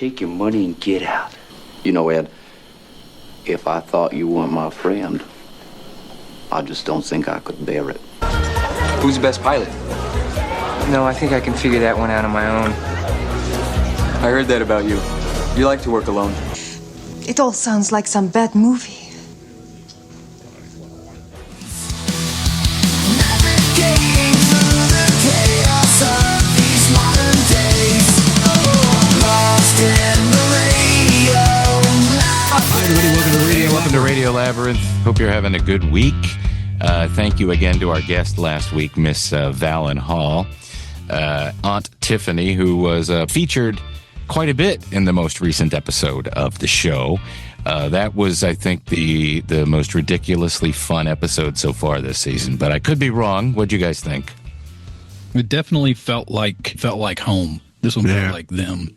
Take your money and get out. You know, Ed, if I thought you weren't my friend, I just don't think I could bear it. Who's the best pilot? No, I think I can figure that one out on my own. I heard that about you. You like to work alone. It all sounds like some bad movie. Navigating through the chaos of these modern days. Lost in the radio. Hi, everybody. Welcome to Radio. Welcome to Radio Labyrinth. Hope you're having a good week. Thank you again to our guest last week, Miss Val Hall, Aunt Tiffany, who was featured quite a bit in the most recent episode of the show. That was, I think, the most ridiculously fun episode so far this season. But I could be wrong. What'd you guys think? It definitely felt like home. This one felt like them.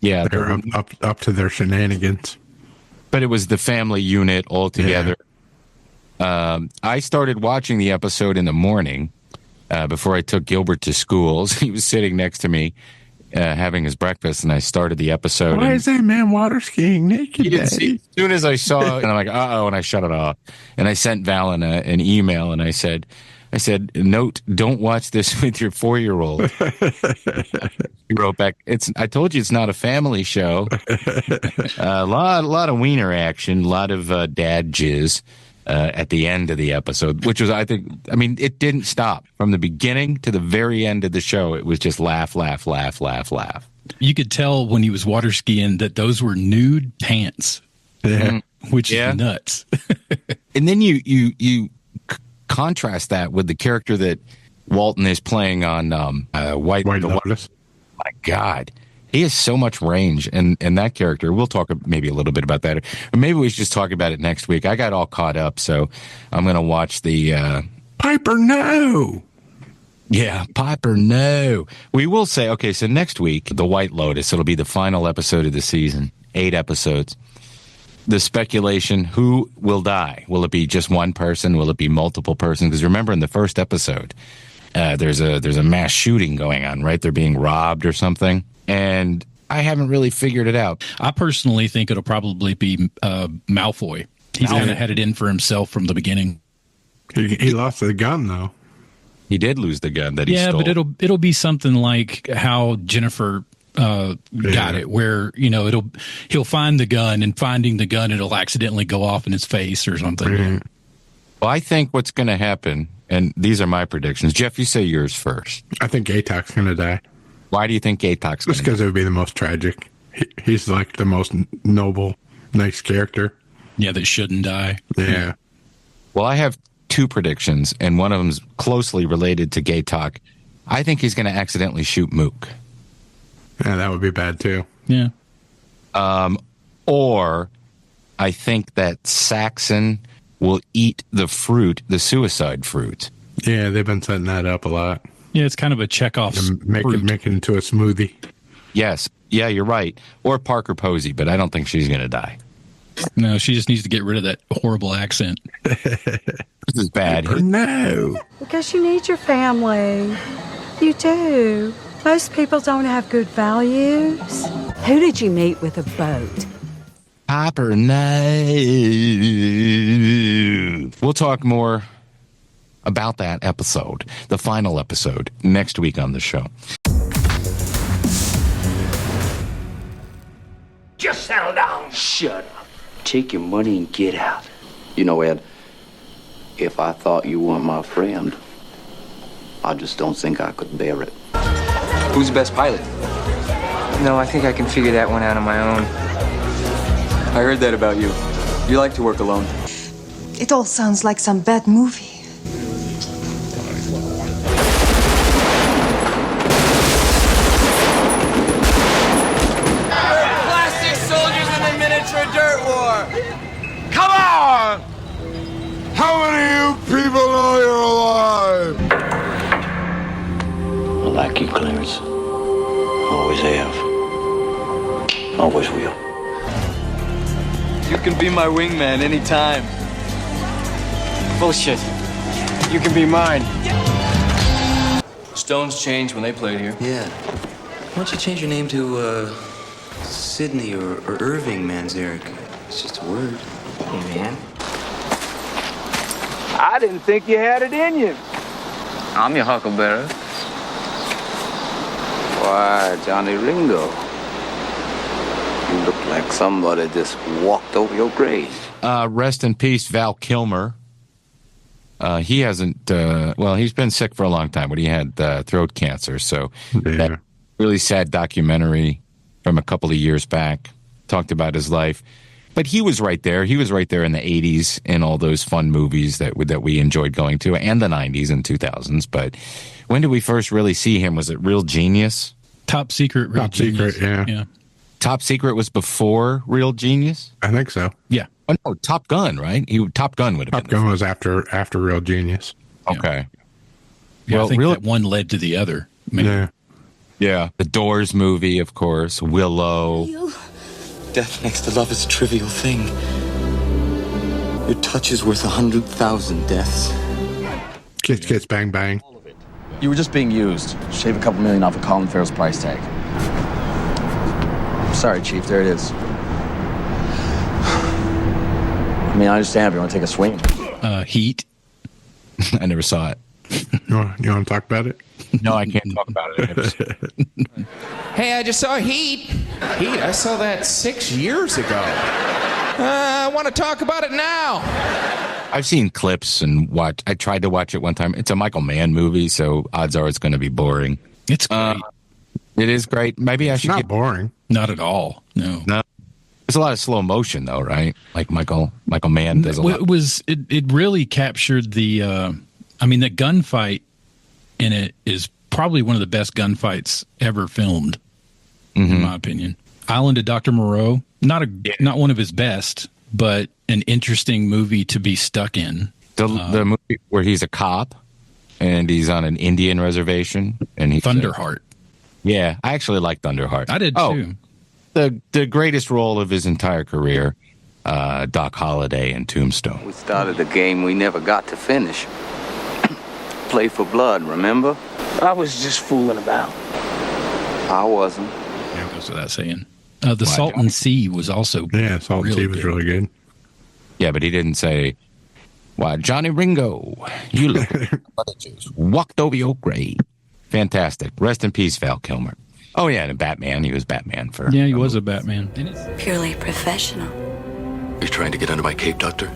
Yeah, they're up to their shenanigans. But it was the family unit all together. Yeah. I started watching the episode in the morning before I took Gilbert to school. He was sitting next to me having his breakfast, and I started the episode. Why is that man water skiing naked? As soon as I saw it, and I'm like, uh-oh, and I shut it off. And I sent Val an email, and I said, note, don't watch this with your 4-year-old. He wrote back, I told you it's not a family show. A lot of wiener action, a lot of dad jizz at the end of the episode, which was, it didn't stop. From the beginning to the very end of the show, it was just laugh, laugh, laugh, laugh, laugh. You could tell when he was water skiing that those were nude pants, which is nuts. And then you contrast that with the character that Walton is playing on White Lotus. My God, he has so much range, and that character. We'll talk maybe a little bit about that, or maybe we should just talk about it next week. I got all caught up, so I'm going to watch the Piper. No, yeah, Piper. No, we will say okay. So next week, the White Lotus. It'll be the final episode of the season. 8 episodes. The speculation: who will die? Will it be just one person? Will it be multiple persons? Because remember, in the first episode, there's a mass shooting going on. Right, they're being robbed or something. And I haven't really figured it out. I personally think it'll probably be Malfoy. He's kind of had it in for himself from the beginning. He lost the gun, though. He did lose the gun that he stole. Yeah, but it'll be something like how Jennifer got it, where he'll find the gun, and finding the gun, it'll accidentally go off in his face or something. Mm-hmm. Well, I think what's going to happen, and these are my predictions. Jeff, you say yours first. I think Gaytok's going to die. Why do you think Gaytok's going to die? Just because it would be the most tragic. He's like the most noble, nice character. Yeah, that shouldn't die. Yeah. Well, I have 2 predictions, and one of them's closely related to Gaytok. I think he's going to accidentally shoot Mook. Yeah, that would be bad, too. Yeah. Or I think that Saxon will eat the fruit, the suicide fruit. Yeah, they've been setting that up a lot. Yeah, it's kind of a Chekhov Make it into a smoothie. Yes. Yeah, you're right. Or Parker Posey, but I don't think she's going to die. No, she just needs to get rid of that horrible accent. This is bad. No. Because you need your family. You do. Most people don't have good values. Who did you meet with a boat? Piper, no. We'll talk more about that episode, the final episode, next week on the show. Just settle down. Shut up. Take your money and get out. You know, Ed, if I thought you weren't my friend, I just don't think I could bear it. Who's the best pilot? No, I think I can figure that one out on my own. I heard that about you. You like to work alone. It all sounds like some bad movie. Plastic soldiers in the miniature dirt war. Come on! How many of you people know you're alive? I like you, Clarence. Always have. Always will. You can be my wingman anytime. Bullshit. You can be mine. Stones changed when they played here. Yeah. Why don't you change your name to, Sydney or Irving, Manzarek. It's just a word. Hey, man. I didn't think you had it in you. I'm your Huckleberry. Why, Johnny Ringo. You look like somebody just walked over your grave. Rest in peace, Val Kilmer. He hasn't, he's been sick for a long time, but he had throat cancer. So that really sad documentary from a couple of years back talked about his life. But he was right there. He was right there in the 80s in all those fun movies that we enjoyed going to, and the 90s and 2000s. But when did we first really see him? Was it Real Genius? Top Secret, Real Genius. Yeah. Top Secret was before Real Genius? I think so. Yeah. Oh, no, Top Gun, right? Top Gun would have been. Top Gun was after Real Genius. Okay. Yeah, I think that one led to the other. Maybe. Yeah. The Doors movie, of course. Willow. Death next to love is a trivial thing. Your touch is worth 100,000 deaths. Kiss, bang, bang. You were just being used. Shave a couple million off of Colin Farrell's price tag. Sorry, Chief. There it is. I mean, I understand if you want to take a swing. Heat. I never saw it. You want to talk about it? No, I can't talk about it. Hey, I just saw Heat. Heat, I saw that 6 years ago. I want to talk about it now. I've seen clips and I tried to watch it one time. It's a Michael Mann movie, so odds are it's going to be boring. It's great. It is great. Maybe I should. Not boring. Not at all. No. There's a lot of slow motion, though, right? Like Michael Mann does a lot. It really captured the. The gunfight in it is probably one of the best gunfights ever filmed, in my opinion. Island of Dr. Moreau, not one of his best, but an interesting movie to be stuck in. The movie where he's a cop and he's on an Indian reservation and he Thunderheart. Yeah, I actually like Thunderheart. I did too. The greatest role of his entire career, Doc Holliday in Tombstone. We started a game we never got to finish. Play for blood, remember? I was just fooling about. I wasn't. Yeah, goes without saying. The Salton Sea was also Salton Sea was really good. Yeah, but he didn't say, "Why, Johnny Ringo, you look like just walked over your grave." Fantastic. Rest in peace, Val Kilmer. Oh yeah, and Batman. He was Batman for. Yeah, he was a Batman. Purely professional. Are you trying to get under my cape, Doctor?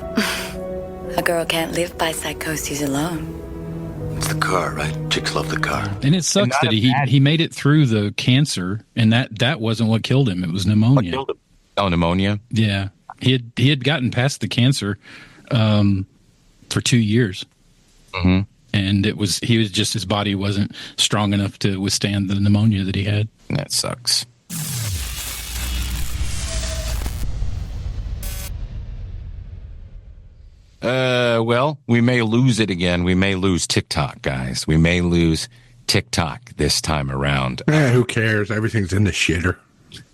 A girl can't live by psychoses alone. It's the car, right? Chicks love the car. And it sucks that he made it through the cancer, and that wasn't what killed him. It was pneumonia. What killed him? Oh, pneumonia? Yeah. He had gotten past the cancer for 2 years. Mm-hmm. And his body wasn't strong enough to withstand the pneumonia that he had. That sucks. We may lose it again. We may lose TikTok, guys. We may lose TikTok this time around. Who cares? Everything's in the shitter.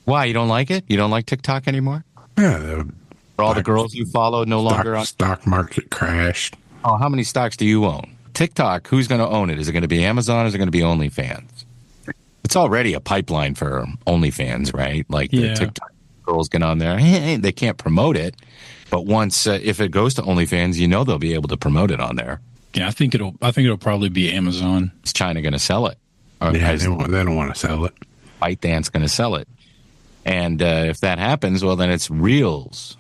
Why? You don't like it? You don't like TikTok anymore? Yeah. Are all the girls you follow no longer on? Stock market crashed. Oh, how many stocks do you own? TikTok, who's going to own it? Is it going to be Amazon or is it going to be OnlyFans? It's already a pipeline for OnlyFans, right? Like the TikTok girls get on there. Hey, they can't promote it. But once, if it goes to OnlyFans, they'll be able to promote it on there. Yeah, I think it'll probably be Amazon. Is China going to sell it? Or they don't want to sell it. ByteDance going to sell it. And if that happens, well, then it's Reels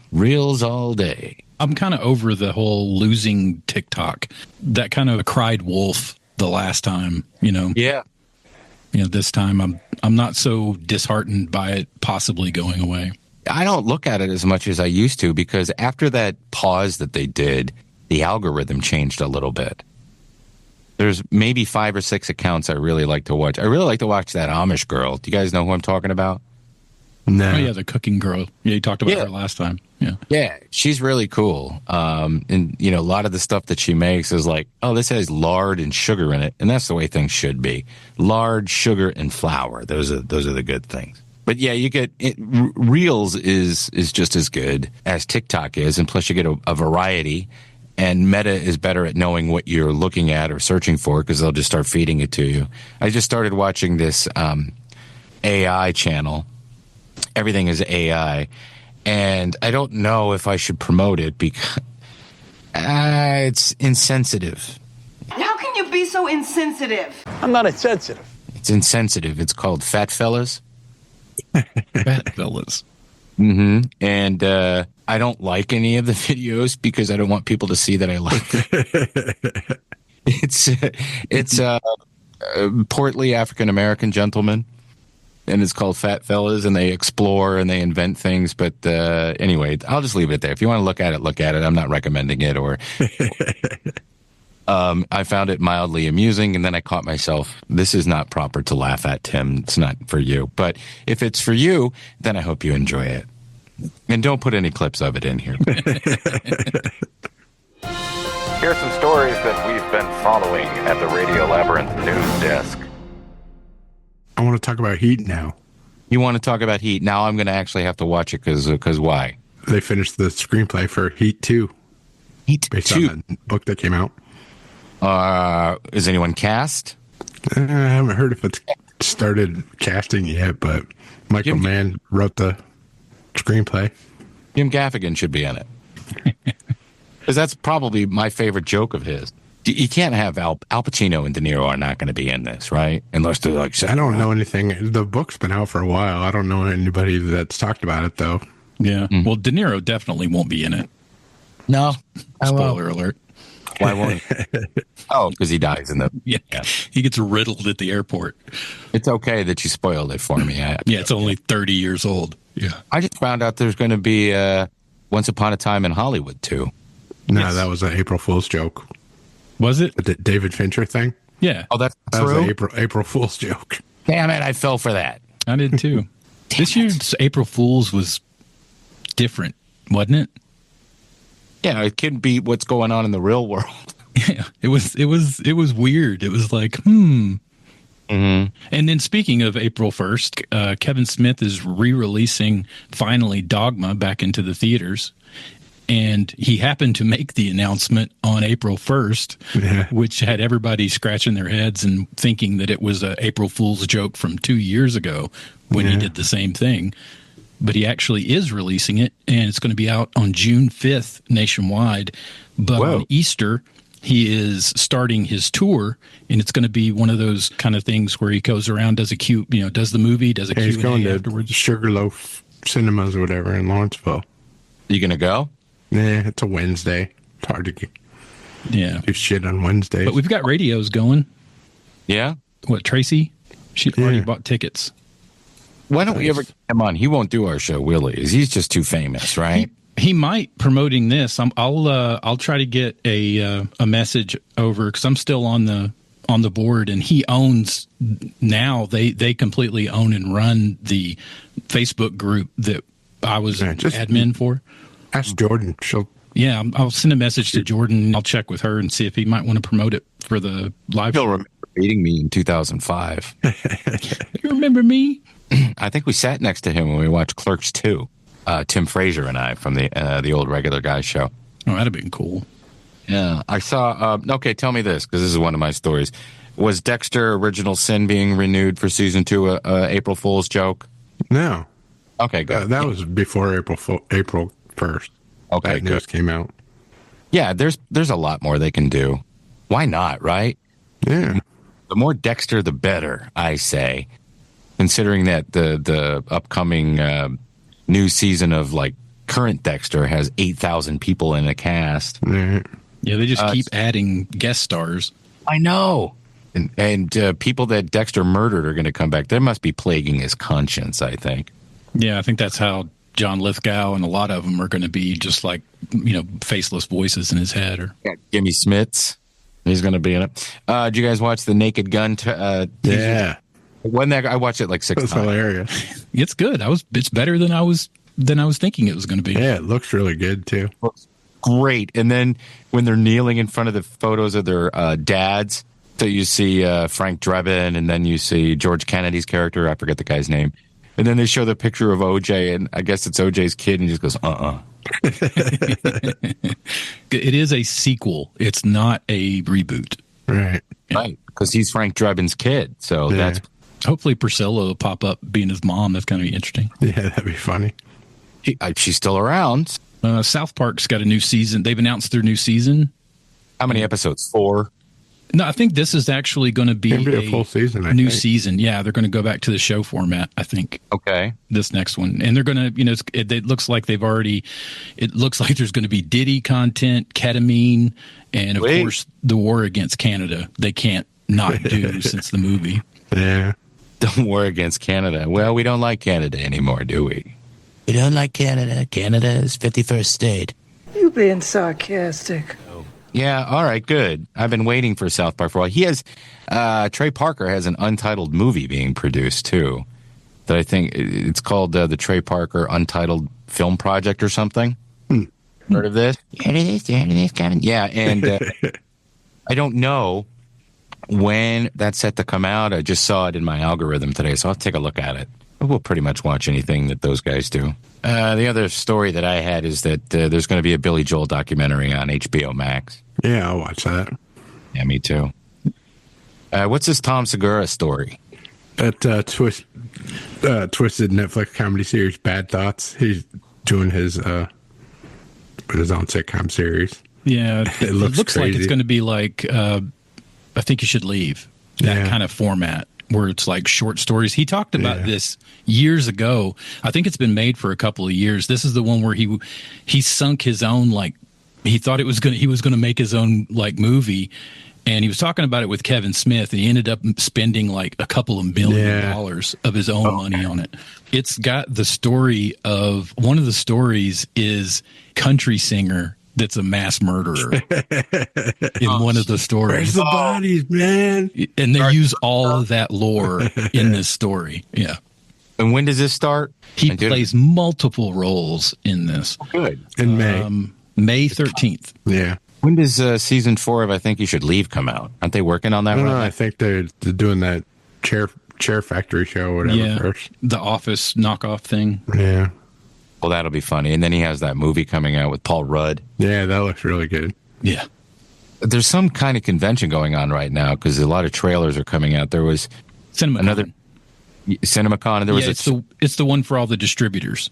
all day. I'm kind of over the whole losing TikTok. That kind of cried wolf the last time, Yeah. This time I'm not so disheartened by it possibly going away. I don't look at it as much as I used to because after that pause that they did, the algorithm changed a little bit. There's maybe 5 or 6 accounts I really like to watch. I really like to watch that Amish girl. Do you guys know who I'm talking about? No. Oh, yeah, the cooking girl. Yeah, you talked about her last time. Yeah. Yeah, she's really cool. And, a lot of the stuff that she makes is like, oh, this has lard and sugar in it. And that's the way things should be. Lard, sugar, and flour. Those are the good things. But yeah, you get Reels is just as good as TikTok is, and plus you get a variety. And Meta is better at knowing what you're looking at or searching for because they'll just start feeding it to you. I just started watching this AI channel, everything is AI. And I don't know if I should promote it because it's insensitive. How can you be so insensitive? I'm not insensitive. It's insensitive. It's called Fat Fellas. Fat Fellas. Mm-hmm. And I don't like any of the videos because I don't want people to see that I like it. It's a portly African-American gentleman, and it's called Fat Fellas, and they explore and they invent things. But anyway, I'll just leave it there. If you want to look at it, look at it. I'm not recommending it. Or I found it mildly amusing, and then I caught myself, this is not proper to laugh at, Tim. It's not for you. But if it's for you, then I hope you enjoy it. And don't put any clips of it in here. Here's some stories that we've been following at the Radio Labyrinth news desk. I want to talk about Heat now. You want to talk about Heat? Now I'm going to actually have to watch it because why? They finished the screenplay for Heat 2. Heat based 2? on the book that came out. Is anyone cast? I haven't heard if it's started casting yet, but Michael Mann wrote the screenplay. Jim Gaffigan should be in it. Because that's probably my favorite joke of his. You can't have Al Pacino and De Niro are not going to be in this, right? Unless they're like... I don't know anything. The book's been out for a while. I don't know anybody that's talked about it, though. Yeah. Well, De Niro definitely won't be in it. No. Spoiler alert. Why won't he? Oh, because he dies in the... Yeah. He gets riddled at the airport. It's okay that you spoiled it for me. Yeah, it's only 30 years old. Yeah. I just found out there's going to be Once Upon a Time in Hollywood, too. No, that was an April Fool's joke. Was it? The David Fincher thing? Yeah. Oh, that's that true? was an April Fool's joke. Damn it, I fell for that. I did, too. This year's April Fool's was different, wasn't it? Yeah, it couldn't be what's going on in the real world. Yeah, it was weird. It was like, And then speaking of April 1st, Kevin Smith is re-releasing finally Dogma back into the theaters. And he happened to make the announcement on April 1st, which had everybody scratching their heads and thinking that it was an April Fool's joke from 2 years ago when he did the same thing. But he actually is releasing it, and it's going to be out on June 5th nationwide. But on Easter, he is starting his tour, and it's going to be one of those kind of things where he goes around, does a cute, does the movie, does a Q&A he's going to afterwards. Sugarloaf Cinemas or whatever in Lawrenceville. You going to go? Yeah, it's a Wednesday. It's hard to do shit on Wednesdays. But we've got radios going. Yeah? What, Tracy? She already bought tickets. Why don't we ever get him on? He won't do our show, will he? He's just too famous, right? He might promoting this. I'll try to get a message over because I'm still on the board, and he owns now. They completely own and run the Facebook group that I was admin for. Ask Jordan. I'll send a message to Jordan. I'll check with her and see if he might want to promote it for the live. He'll remember meeting me in 2005. You remember me? I think we sat next to him when we watched Clerks 2. Tim Frazier and I from the old Regular Guy show. Oh, that'd have been cool. Yeah, I saw. Okay, tell me this because this is one of my stories. Was Dexter Original Sin being renewed for season 2 a April Fool's joke? No. Okay, good. That was before April 1st. Okay, that news came out. Yeah, there's a lot more they can do. Why not, right? Yeah. The more Dexter, the better, I say. Considering that the upcoming new season of like current Dexter has 8,000 people in a cast. Yeah, they just keep adding guest stars. I know. And people that Dexter murdered are going to come back. They must be plaguing his conscience, I think. Yeah, I think that's how John Lithgow and a lot of them are going to be just like, faceless voices in his head. Or Jimmy Smits. He's going to be in it. Did you guys watch the Naked Gun? Yeah. I watched it like 6 times. That's hilarious. It's good. It's better than I was thinking it was going to be. Yeah, it looks really good too. Great. And then when they're kneeling in front of the photos of their dads, so you see Frank Drebin, and then you see George Kennedy's character. I forget the guy's name. And then they show the picture of OJ, and I guess it's OJ's kid, and he just goes, It is a sequel. It's not a reboot. Right. Right. Because he's Frank Drebin's kid. So that's Hopefully Priscilla will pop up being his mom. That's going to be interesting. Yeah, that'd be funny. She's still around. South Park's got a new season. They've announced their new season. How many episodes? 4? No, I think this is actually going to be a full season. New season. Yeah, they're going to go back to the show format, I think. Okay. This next one. And they're going to, it looks like they've already, it looks like there's going to be Diddy content, Ketamine, and of course the war against Canada. They can't not do since the movie. Yeah. The war against Canada. Well, we don't like Canada anymore, do we? We don't like Canada. Canada is 51st state. You being sarcastic. Yeah, all right, good. I've been waiting for South Park for a while. He has, Trey Parker has an untitled movie being produced, too, that I think it's called the Trey Parker Untitled Film Project or something. Heard of this? Yeah, and I don't know when that's set to come out. I just saw it in my algorithm today, so I'll take a look at it. We'll pretty much watch anything that those guys do. The other story that I had is that there's going to be a Billy Joel documentary on HBO Max. Yeah, I'll watch that. Yeah, me too. What's this Tom Segura story? That twisted Netflix comedy series, Bad Thoughts. He's doing his own sitcom series. Yeah, it looks like it's going to be like I Think You Should Leave. That kind of format. Where it's like short stories. He talked about this years ago. I think it's been made for a couple of years. This is the one where he sunk his own, like, he thought he was gonna make his own like movie, and he was talking about it with Kevin Smith, and he ended up spending like a couple of $1 million of his own money on it. It's got the story of, one of the stories is country singer that's a mass murderer in one of the stories. Where's the bodies, man? And they use all of that lore in this story. Yeah. And when does this start? He plays multiple roles in this. Good. In May. May 13th. Yeah. When does season 4 of I Think You Should Leave come out? Aren't they working on that right now? I think they're doing that chair factory show or whatever first. The Office knockoff thing. Yeah. Well, that'll be funny. And then he has that movie coming out with Paul Rudd. Yeah, that looks really good. Yeah. There's some kind of convention going on right now because a lot of trailers are coming out. There was CinemaCon. CinemaCon. And there was it's the one for all the distributors.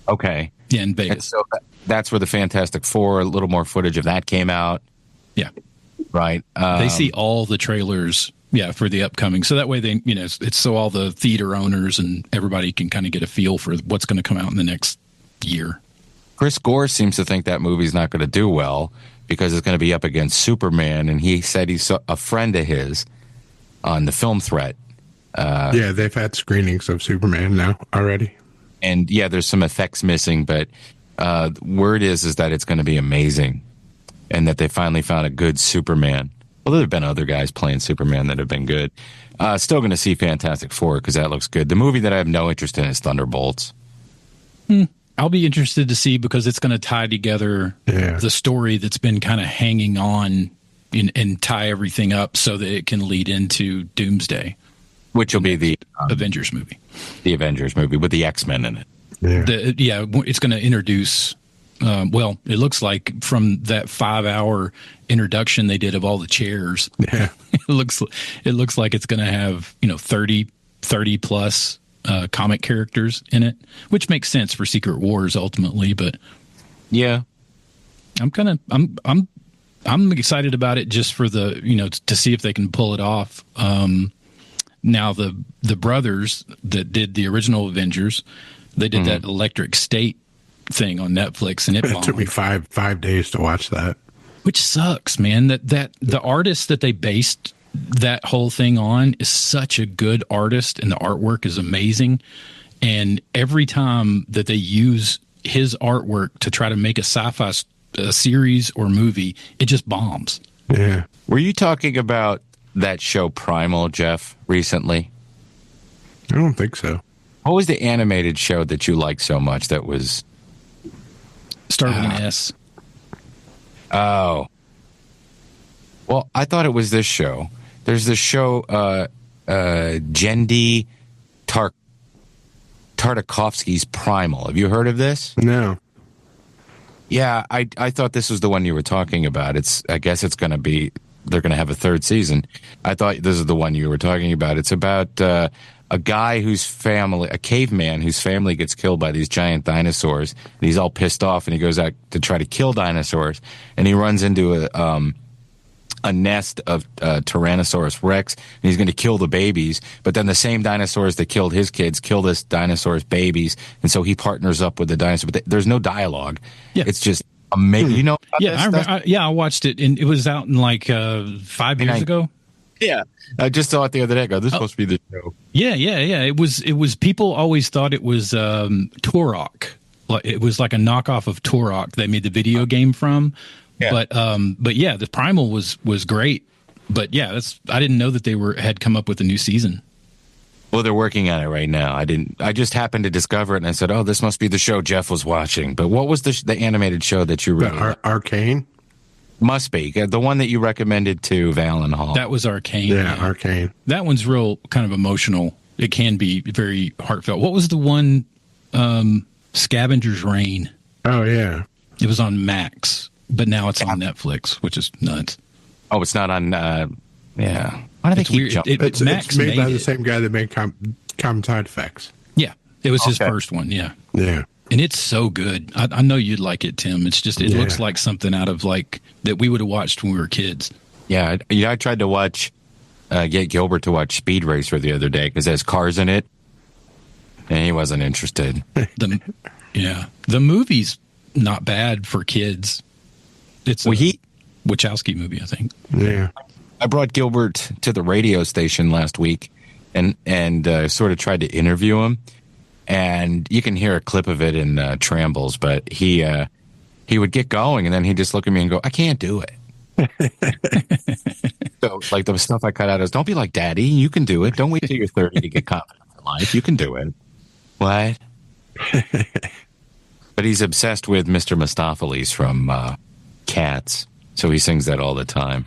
Okay. Yeah, in Vegas. And so that's where the Fantastic Four, a little more footage of that came out. Yeah. Right. They see all the trailers. Yeah, for the upcoming. So that way they, it's so all the theater owners and everybody can kind of get a feel for what's going to come out in the next year. Chris Gore seems to think that movie's not going to do well because it's going to be up against Superman, and he said he's a friend of his on the Film Threat. Yeah, they've had screenings of Superman now already. And yeah, there's some effects missing, but word is that it's going to be amazing and that they finally found a good Superman. Well, there have been other guys playing Superman that have been good. Still going to see Fantastic Four because that looks good. The movie that I have no interest in is Thunderbolts. I'll be interested to see because it's going to tie together the story that's been kind of hanging on and tie everything up so that it can lead into Doomsday. Which will be the Avengers movie. The Avengers movie with the X-Men in it. Yeah, it's going to introduce, it looks like from that 5-hour introduction they did of all the chairs. Yeah. it looks like it's going to have, 30 plus comic characters in it, which makes sense for Secret Wars ultimately, but yeah, I'm excited about it just for the, to see if they can pull it off. Now the brothers that did the original Avengers, they did that Electric State thing on Netflix, and it took me five days to watch that, which sucks, man. That the artist that they based that whole thing on is such a good artist, and the artwork is amazing. And every time that they use his artwork to try to make a sci-fi series or movie, it just bombs. Yeah. Were you talking about that show Primal, Jeff, recently? I don't think so. What was the animated show that you liked so much that was... Started with an S. Oh. Well, I thought it was this show. There's this show, Genndy Tartakovsky's Primal. Have you heard of this? No. Yeah, I thought this was the one you were talking about. I guess it's going to be... They're going to have a third season. I thought this is the one you were talking about. It's about a guy a caveman whose family gets killed by these giant dinosaurs. And he's all pissed off, and he goes out to try to kill dinosaurs, and he runs into a nest of Tyrannosaurus Rex, and he's going to kill the babies. But then the same dinosaurs that killed his kids kill this dinosaur's babies, and so he partners up with the dinosaur. But there's no dialogue. Yeah. It's just amazing. You know? I watched it, and it was out in like 5 years ago. Yeah, I just saw it the other day. I go, this is supposed to be the show. Yeah. It was. People always thought it was Turok. It was like a knockoff of Turok. They made the video game from. Yeah. But yeah, the Primal was great. But yeah, I didn't know that they had come up with a new season. Well, they're working on it right now. I just happened to discover it, and I said, "Oh, this must be the show Jeff was watching." But what was the animated show that you really Arcane? Must be the one that you recommended to Val and Hall. That was Arcane. Yeah, Arcane. That one's real kind of emotional. It can be very heartfelt. What was the one? Scavenger's Reign. Oh yeah, it was on Max. But now it's on Netflix, which is nuts. Oh, it's not on. Yeah, why do they keep jumping? It's made by the same guy that made Common Side Effects. Yeah, it was his first one. Yeah, and it's so good. I know you'd like it, Tim. It's just it looks like something out of like that we would have watched when we were kids. Yeah, I tried to watch get Gilbert to watch Speed Racer the other day because there's cars in it, and he wasn't interested. The movie's not bad for kids. It's a Wachowski movie, I think. Yeah. I brought Gilbert to the radio station last week and sort of tried to interview him. And you can hear a clip of it in Trambles, but he would get going, and then he'd just look at me and go, I can't do it. So, like, the stuff I cut out is, don't be like Daddy. You can do it. Don't wait till you're 30 to get confident in life. You can do it. What? But he's obsessed with Mr. Mistopheles from Cats, so he sings that all the time.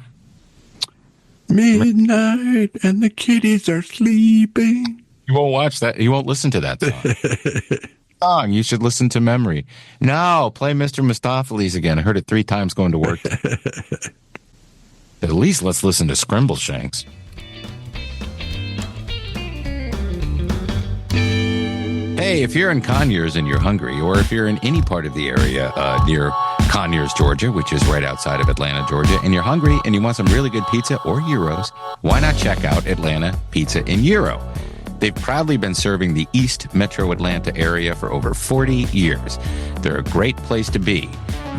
Midnight and the kitties are sleeping. You won't watch that. You won't listen to that song. You should listen to Memory. No, play Mr. Mistopheles again. I heard it 3 times going to work. At least let's listen to Scrimbleshanks. Hey, if you're in Conyers and you're hungry, or if you're in any part of the area near Conyers, Georgia, which is right outside of Atlanta, Georgia, and you're hungry and you want some really good pizza or gyros, why not check out Atlanta Pizza and Gyro? They've proudly been serving the East Metro Atlanta area for over 40 years. They're a great place to be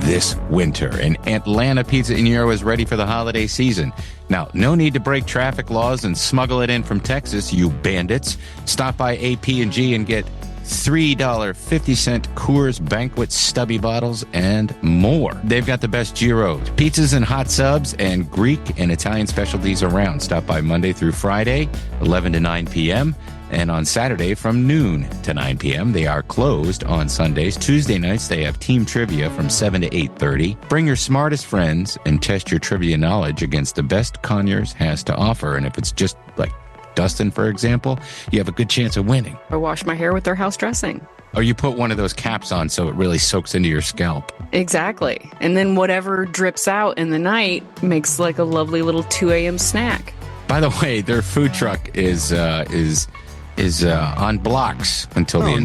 this winter, and Atlanta Pizza and Gyro is ready for the holiday season. Now, no need to break traffic laws and smuggle it in from Texas, you bandits. Stop by AP&G and get $3.50 Coors Banquet stubby bottles and more. They've got the best gyros, pizzas and hot subs, and Greek and Italian specialties around. Stop by Monday through Friday, 11 to 9 p.m., and on Saturday from noon to 9 p.m. They are closed on Sundays. Tuesday nights, they have team trivia from 7 to 8:30. Bring your smartest friends and test your trivia knowledge against the best Conyers has to offer. And if it's just like Dustin, for example, you have a good chance of winning. Or wash my hair with their house dressing. Or you put one of those caps on so it really soaks into your scalp. Exactly. And then whatever drips out in the night makes like a lovely little 2 a.m. snack. By the way, their food truck is on blocks until the end.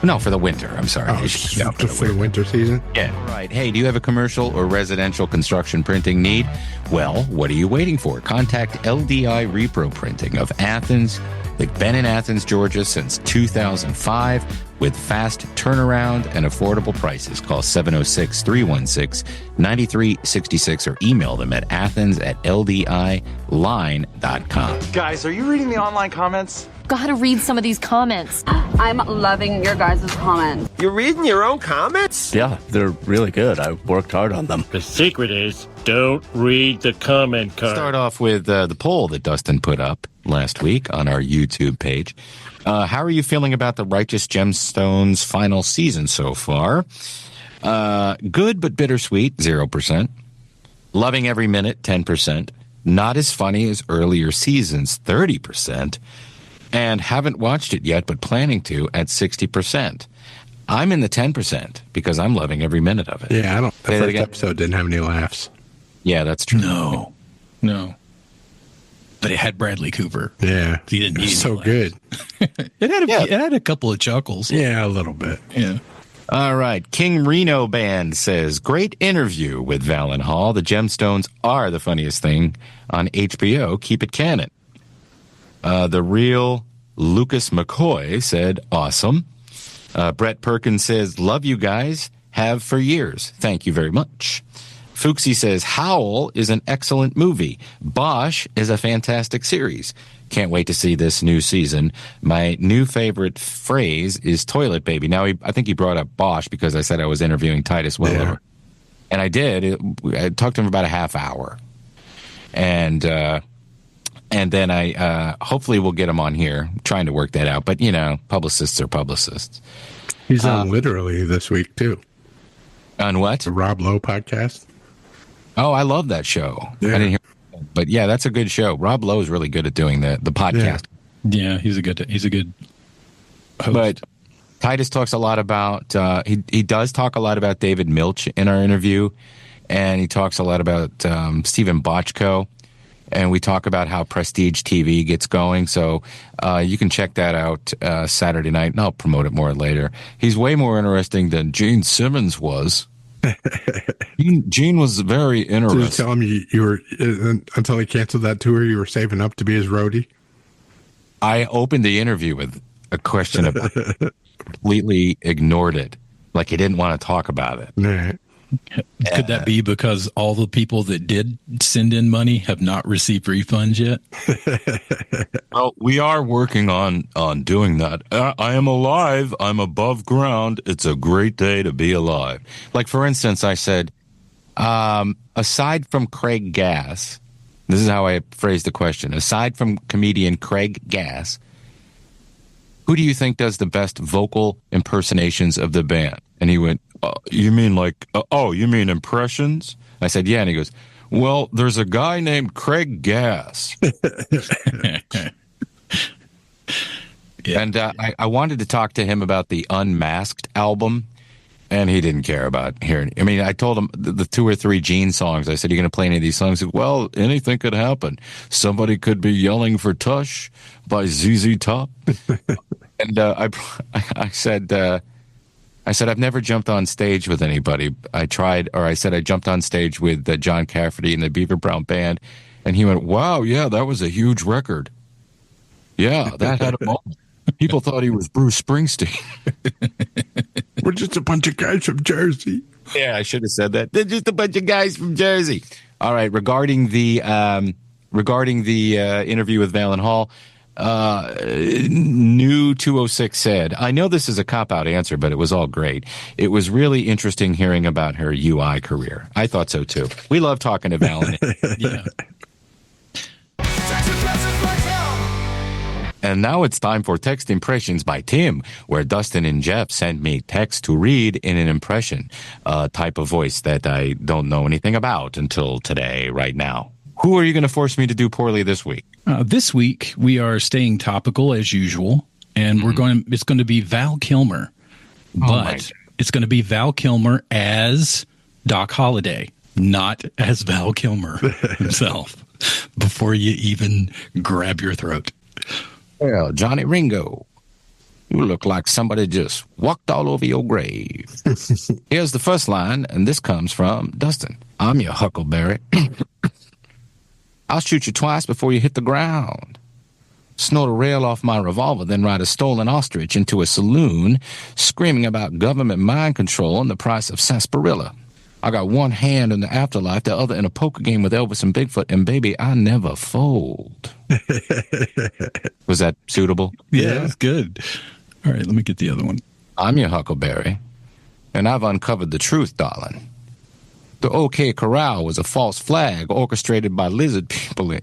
No, for the winter. I'm sorry. For the winter season? Yeah. Right. Hey, do you have a commercial or residential construction printing need? Well, what are you waiting for? Contact LDI Repro Printing of Athens. They've been in Athens, Georgia since 2005 with fast turnaround and affordable prices. Call 706-316-9366 or email them at athens@ldiline.com. Guys, are you reading the online comments? Gotta read some of these comments. I'm loving your guys' comments. You're reading your own comments? Yeah, they're really good. I worked hard on them. The secret is don't read the comment card. Start off with the poll that Dustin put up last week on our YouTube page. How are you feeling about the Righteous Gemstones final season so far? Good but bittersweet, 0%. Loving every minute, 10%. Not as funny as earlier seasons, 30%. And haven't watched it yet, but planning to at 60%. I'm in the 10% because I'm loving every minute of it. Yeah, the first episode didn't have any laughs. Yeah, that's true. No. but it had Bradley Cooper. Yeah. He didn't need so any good. It had a couple of chuckles. Yeah, a little bit. Yeah. All right. King Reno Band says, great interview with Val and Hall. The Gemstones are the funniest thing on HBO. Keep it canon. The real Lucas McCoy said, awesome. Brett Perkins says, love you guys. Have for years. Thank you very much. Fuxi says, Howl is an excellent movie. Bosch is a fantastic series. Can't wait to see this new season. My new favorite phrase is toilet baby. Now, I think he brought up Bosch because I said I was interviewing Titus Welliver. Yeah. And I did. I talked to him for about a half hour. And then I hopefully we'll get him on here. I'm trying to work that out. But, publicists are publicists. He's on Literally this week, too. On what? The Rob Lowe podcast. Oh, I love that show. Yeah. I didn't hear. But yeah, that's a good show. Rob Lowe is really good at doing the podcast. Yeah, he's a good host. But Titus talks a lot about he does talk a lot about David Milch in our interview, and he talks a lot about Stephen Bochco, and we talk about how Prestige TV gets going. So you can check that out Saturday night, and I'll promote it more later. He's way more interesting than Gene Simmons was. Gene was very interesting. Did you tell him you were, until he canceled that tour, you were saving up to be his roadie? I opened the interview with a question about it, completely ignored it. Like he didn't want to talk about it. Nah. Could that be because all the people that did send in money have not received refunds yet? Well, we are working on doing that. I am alive. I'm above ground. It's a great day to be alive. Like, for instance, I said, aside from Craig Gass, this is how I phrased the question, aside from comedian Craig Gass, who do you think does the best vocal impersonations of the band? And he went, you mean you mean impressions? I said, yeah. And he goes, well, there's a guy named Craig Gass. Yeah. And I wanted to talk to him about the Unmasked album, and he didn't care about hearing. I mean, I told him the 2 or 3 Gene songs. I said, "Are you going to play any of these songs?" He said, well, anything could happen. Somebody could be yelling for Tush by ZZ Top. And I said, I've never jumped on stage with anybody. I said I jumped on stage with John Cafferty and the Beaver Brown Band, and he went, wow, yeah, that was a huge record. Yeah, that had a moment. People thought he was Bruce Springsteen. We're just a bunch of guys from Jersey. Yeah, I should have said that. They're just a bunch of guys from Jersey. All right, regarding the interview with Val and Hall, New 206 said, I know this is a cop-out answer, but it was all great. It was really interesting hearing about her UI career. I thought so, too. We love talking to Val. Yeah. And now it's time for Text Impressions by Tim, where Dustin and Jeff sent me text to read in an impression, a type of voice that I don't know anything about until today, right now. Who are you going to force me to do poorly this week? This week, we are staying topical as usual, and it's going to be Val Kilmer. But it's going to be Val Kilmer as Doc Holliday, not as Val Kilmer himself, before you even grab your throat. Well, Johnny Ringo, you look like somebody just walked all over your grave. Here's the first line, and this comes from Dustin. I'm your Huckleberry. I'll shoot you twice before you hit the ground. Snort a rail off my revolver, then ride a stolen ostrich into a saloon, screaming about government mind control and the price of sarsaparilla. I got one hand in the afterlife, the other in a poker game with Elvis and Bigfoot, and baby, I never fold. Was that suitable? Yeah, that's good. All right, let me get the other one. I'm your Huckleberry, and I've uncovered the truth, darling. The OK Corral was a false flag orchestrated by lizard people.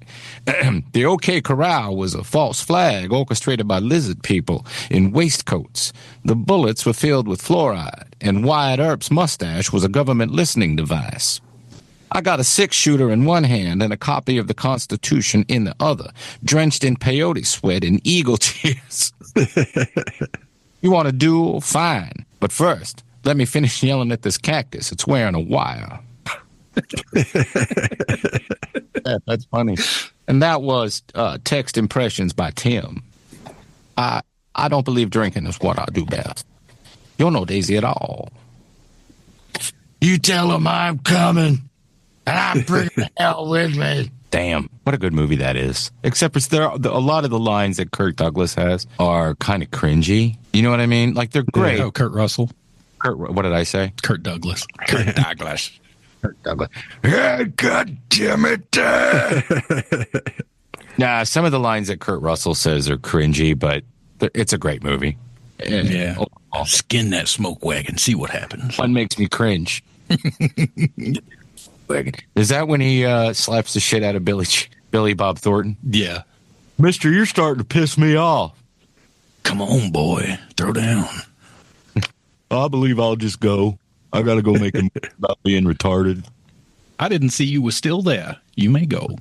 The OK Corral was a false flag orchestrated by lizard people in waistcoats. The bullets were filled with fluoride, and Wyatt Earp's mustache was a government listening device. I got a 6-shooter in one hand and a copy of the Constitution in the other, drenched in peyote sweat and eagle tears. You want a duel? Fine. But first, let me finish yelling at this cactus. It's wearing a wire. That's funny. And that was Text Impressions by Tim. I don't believe drinking is what I do best. You're no Daisy at all. You tell him I'm coming, and I'm bringing hell with me. Damn, what a good movie that is. Except for a lot of the lines that Kirk Douglas has are kind of cringy. You know what I mean? Like, they're great. Oh, Kurt Russell. What did I say? Kurt Douglas. Kurt Douglas. Kurt Douglas. God damn it. Nah, some of the lines that Kurt Russell says are cringy, but it's a great movie. Yeah. Skin that smoke wagon. See what happens. One makes me cringe. Is that when he slaps the shit out of Billy Bob Thornton? Yeah. Mister, you're starting to piss me off. Come on, boy. Throw down. I believe I'll just go. I got to go make him about being retarded. I didn't see you was still there. You may go.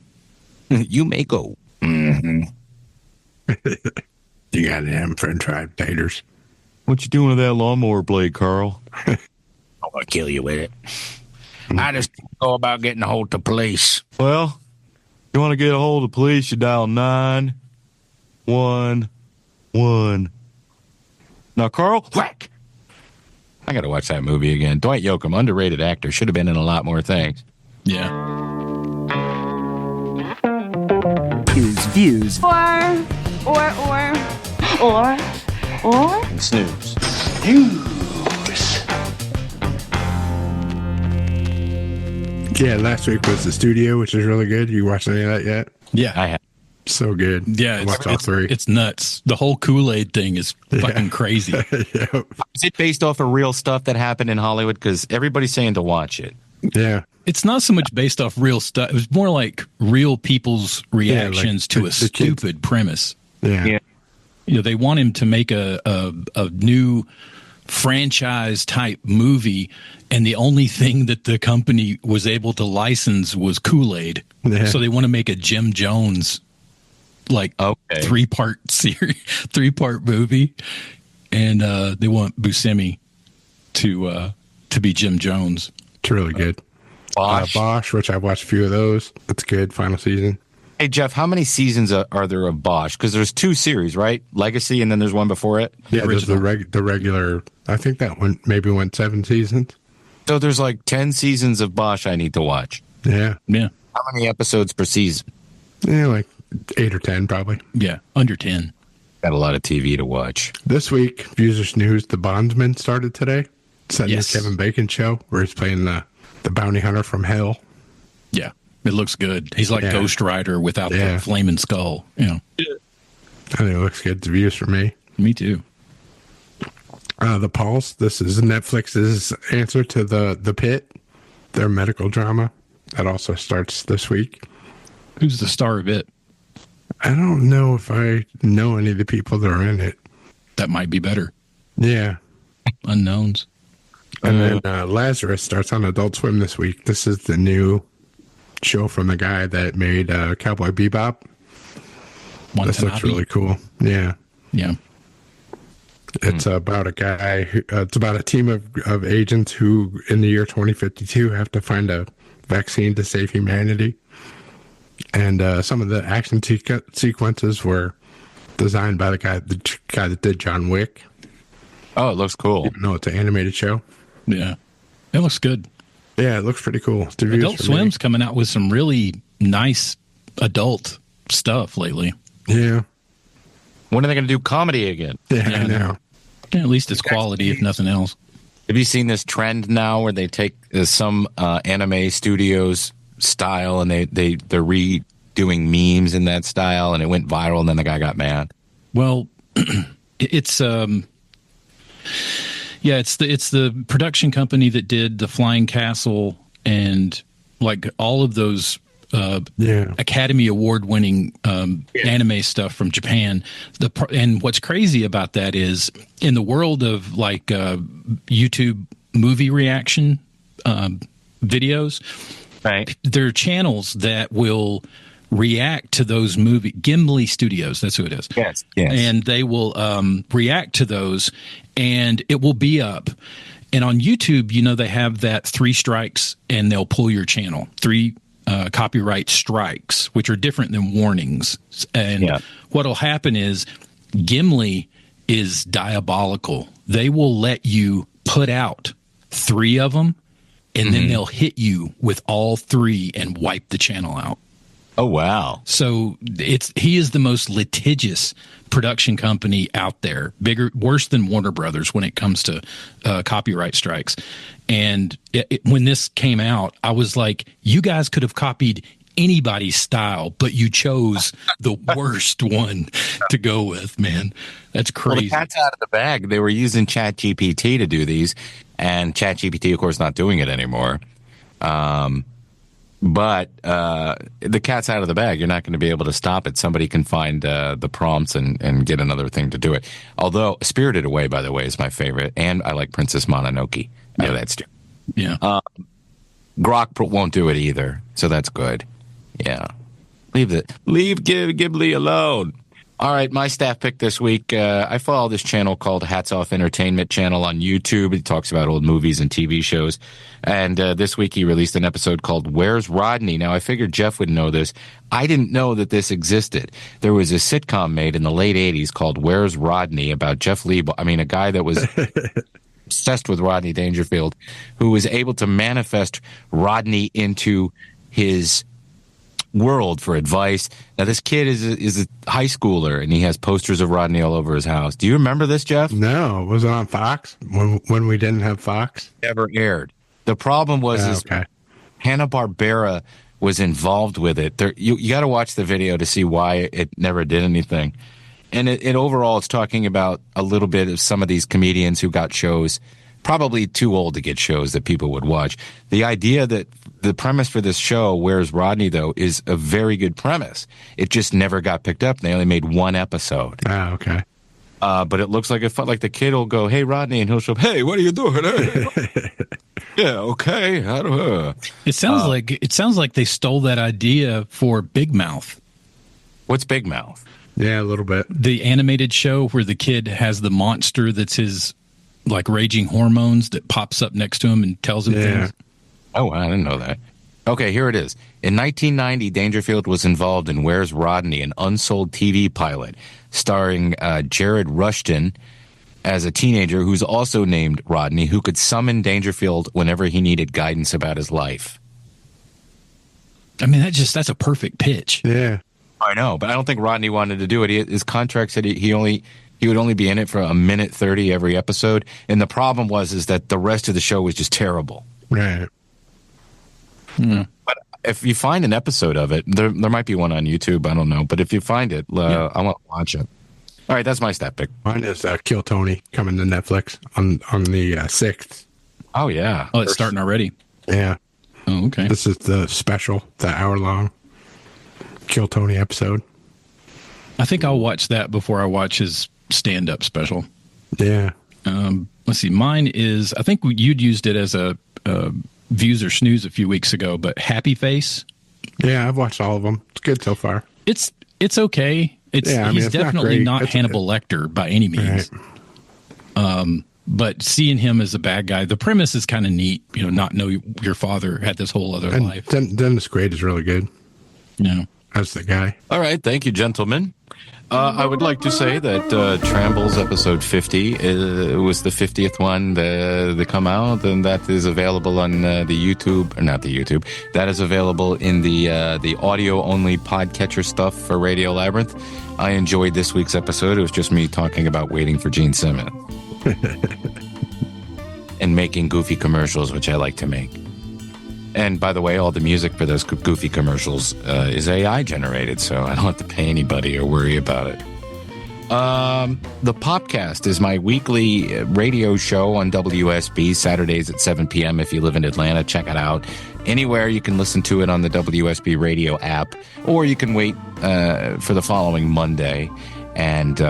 You may go. Mm-hmm. You got them french fried taters. What you doing with that lawnmower blade, Carl? I'm going to kill you with it. I just go about getting a hold of the police. Well, you want to get a hold of the police, you dial 911. Now, Carl, whack! I got to watch that movie again. Dwight Yoakam, underrated actor, should have been in a lot more things. Yeah. Views. Or. And snooze. Yeah, last week was The Studio, which is really good. You watched any of that yet? Yeah. I have. So good. Yeah, I watched all three. It's nuts. The whole Kool-Aid thing is fucking crazy. Yep. Is it based off of real stuff that happened in Hollywood? Because everybody's saying to watch it. Yeah. It's not so much based off real stuff. It was more like real people's reactions to a stupid premise. Yeah. You know, they want him to make a new franchise type movie, and the only thing that the company was able to license was Kool-Aid. Yeah. So they want to make a Jim Jones three-part movie, and they want Buscemi to be Jim Jones. It's really good. Bosch, which I've watched a few of those. It's good. Final season. Hey, Jeff, how many seasons are there of Bosch? Because there's 2 series, right? Legacy, and then there's one before it? Yeah, there's the regular. I think that one maybe went 7 seasons. So there's like 10 seasons of Bosch I need to watch. Yeah. Yeah. How many episodes per season? Yeah, like 8 or 10 probably. Yeah, under 10. Got a lot of TV to watch. This week, Views News, The Bondsman started today. It's that new Kevin Bacon show where he's playing the bounty hunter from hell. Yeah, it looks good. He's like Ghost Rider without the flaming skull. You know. I think it looks good. It's Views for me. Me too. The Pulse. This is Netflix's answer to the Pit, their medical drama. That also starts this week. Who's the star of it? I don't know if I know any of the people that are in it. That might be better. Yeah. Unknowns. And then Lazarus starts on Adult Swim this week. This is the new show from the guy that made Cowboy Bebop. This looks really cool. Yeah. Yeah. It's about a guy. It's about a team of agents who, in the year 2052, have to find a vaccine to save humanity. And some of the action sequences were designed by the guy that did John Wick. Oh, it looks cool. Even though it's an animated show. Yeah. It looks good. Yeah, it looks pretty cool. Adult Swim's coming out with some really nice adult stuff lately. Yeah. When are they going to do comedy again? Yeah, I know. Yeah, at least it's quality, if nothing else. Have you seen this trend now where they take some anime studios style and they're redoing memes in that style, and it went viral, and then the guy got mad? Well, it's the production company that did the Flying Castle and like all of those Academy Award winning anime stuff from Japan. And what's crazy about that is in the world of like YouTube movie reaction videos, right? There are channels that will react to those movie Gimli Studios. That's who it is. Yes. And they will react to those, and it will be up. And on YouTube, you know, they have that 3 strikes and they'll pull your channel. 3 copyright strikes, which are different than warnings. And what'll happen is Gimli is diabolical. They will let you put out 3 of them, and then they'll hit you with all 3 and wipe the channel out. Oh, wow. So he is the most litigious production company out there, worse than Warner Brothers when it comes to copyright strikes. And when this came out, I was like, you guys could have copied anybody's style, but you chose the worst one to go with, man. That's crazy. Well, the cat's out of the bag. They were using ChatGPT to do these, and ChatGPT, of course, not doing it anymore. But the cat's out of the bag. You're not going to be able to stop it. Somebody can find the prompts and get another thing to do it. Although Spirited Away, by the way, is my favorite, and I like Princess Mononoke. Yeah, that's true. Yeah. Grok won't do it either, so that's good. Yeah. Leave Ghibli alone. All right, my staff pick this week. I follow this channel called Hats Off Entertainment Channel on YouTube. It talks about old movies and TV shows. And this week he released an episode called Where's Rodney? Now, I figured Jeff would know this. I didn't know that this existed. There was a sitcom made in the late 80s called Where's Rodney about Jeff Liebel. I mean, a guy that was obsessed with Rodney Dangerfield, who was able to manifest Rodney into his world for advice. Now, this kid is a high schooler, and he has posters of Rodney all over his house. Do you remember this, Jeff? No. Was it on Fox when we didn't have Fox? Never aired. The problem was Hanna-Barbera was involved with it. You got to watch the video to see why it never did anything. And it overall, it's talking about a little bit of some of these comedians who got shows, probably too old to get shows that people would watch. The idea that the premise for this show, Where's Rodney, though, is a very good premise. It just never got picked up. They only made 1 episode. Ah, okay. But it looks like the kid will go, "Hey, Rodney," and he'll show up, "Hey, what are you doing?" Yeah, okay. It sounds like they stole that idea for Big Mouth. What's Big Mouth? Yeah, a little bit. The animated show where the kid has the monster that's his like raging hormones that pops up next to him and tells him things. Oh, I didn't know that. Okay, here it is. In 1990, Dangerfield was involved in Where's Rodney, an unsold TV pilot starring Jared Rushton as a teenager who's also named Rodney, who could summon Dangerfield whenever he needed guidance about his life. I mean, that's a perfect pitch. Yeah. I know, but I don't think Rodney wanted to do it. His contract said he would only be in it for 1:30 every episode, and the problem is that the rest of the show was just terrible. Right. Yeah. But if you find an episode of it, there might be one on YouTube. I don't know, but if you find it, I want to watch it. All right, that's my stat pick. Mine is Kill Tony coming to Netflix on the 6th. Oh yeah. Oh, it's starting already. Yeah. Oh, okay. This is the special, the hour-long Kill Tony episode. I think I'll watch that before I watch his stand-up special. Yeah. Let's see. Mine is, I think you'd used it as a Views or Snooze a few weeks ago, but Happy Face. Yeah, I've watched all of them. It's good so far. It's okay. He's definitely not Hannibal Lecter by any means. Right. But seeing him as a bad guy, the premise is kind of neat. Not know your father had this whole other life. Dennis Quaid is really good. Yeah. As the guy. All right. Thank you, gentlemen. I would like to say that Trambles episode 50 was the 50th one that come out, and that is available on the YouTube, or not the YouTube. That is available in the audio-only podcatcher stuff for Radio Labyrinth. I enjoyed this week's episode. It was just me talking about waiting for Gene Simmons and making goofy commercials, which I like to make. And by the way, all the music for those goofy commercials is AI generated, so I don't have to pay anybody or worry about it. The Popcast is my weekly radio show on WSB, Saturdays at 7 p.m. If you live in Atlanta, check it out. Anywhere you can listen to it on the WSB radio app, or you can wait for the following Monday, and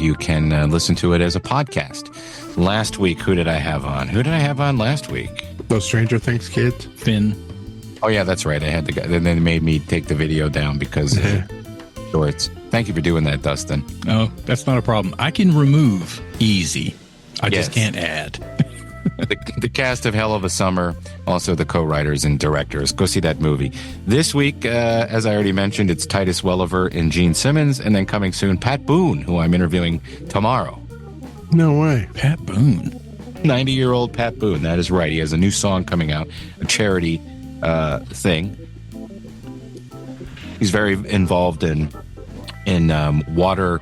you can listen to it as a podcast. Last week, who did I have on? Who did I have on last week? Those Stranger Things kids. Finn. Oh, yeah, that's right. I had the guy. Then they made me take the video down because shorts. Thank you for doing that, Dustin. Oh, that's not a problem. I can remove easy. I just can't add. the cast of Hell of a Summer, also the co-writers and directors. Go see that movie. This week, as I already mentioned, it's Titus Welliver and Gene Simmons, and then coming soon, Pat Boone, who I'm interviewing tomorrow. No way. Pat Boone. 90-year-old Pat Boone. That is right. He has a new song coming out, a charity thing. He's very involved in water,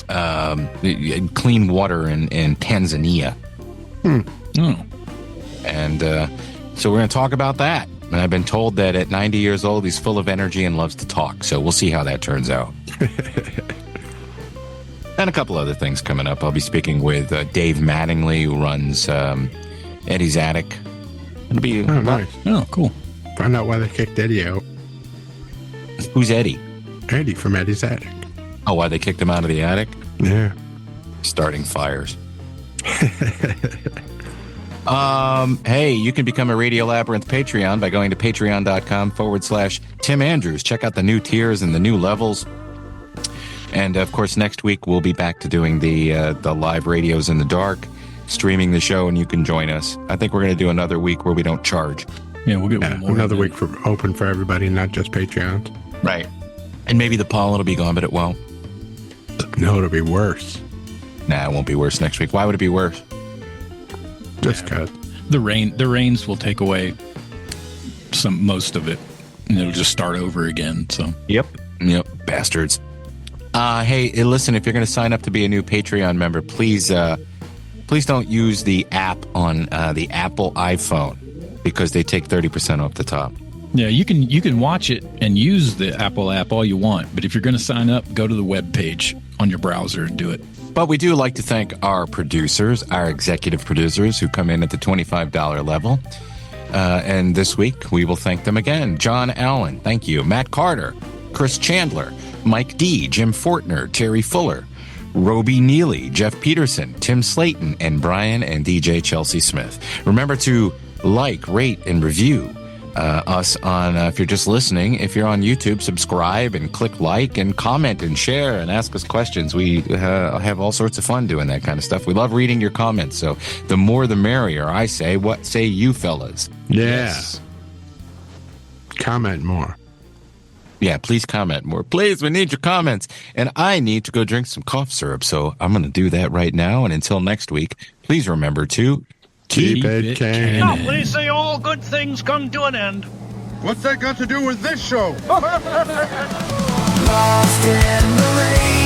clean water in Tanzania. Oh. And so we're going to talk about that. And I've been told that at 90 years old, he's full of energy and loves to talk. So we'll see how that turns out. And a couple other things coming up. I'll be speaking with Dave Mattingly, who runs Eddie's Attic. It'll be nice. Oh, cool. Find out why they kicked Eddie out. Who's Eddie? Eddie from Eddie's Attic. Oh, why they kicked him out of the attic? Yeah. Starting fires. Hey, you can become a Radio Labyrinth Patreon by going to patreon.com/Tim Andrews. Check out the new tiers and the new levels. And of course, next week we'll be back to doing the live radios in the dark, streaming the show, and you can join us. I think we're going to do another week where we don't charge. Yeah, we'll get one more. Another week for open for everybody, not just Patreons. Right. And maybe the pollen will be gone, but it won't. No, it'll be worse. Nah, it won't be worse next week. Why would it be worse? Just because. The rains will take away most of it, and it'll just start over again. So. Yep, bastards. Hey, listen, if you're going to sign up to be a new Patreon member, please don't use the app on the Apple iPhone, because they take 30% off the top. Yeah, you can watch it and use the Apple app all you want, but if you're going to sign up, go to the web page on your browser and do it. But we do like to thank our producers, our executive producers, who come in at the $25 level. And this week, we will thank them again. John Allen, thank you. Matt Carter, Chris Chandler, Mike D., Jim Fortner, Terry Fuller, Roby Neely, Jeff Peterson, Tim Slayton, and Brian and DJ Chelsea Smith. Remember to like, rate, and review us on, if you're just listening, if you're on YouTube, subscribe and click like and comment and share and ask us questions. We have all sorts of fun doing that kind of stuff. We love reading your comments, so the more the merrier, I say. What say you fellas? Yeah. Yes. Comment more. Yeah, please comment more. Please, we need your comments. And I need to go drink some cough syrup, so I'm going to do that right now. And until next week, please remember to keep it canon. Now, please say all good things come to an end. What's that got to do with this show? Lost in the rain.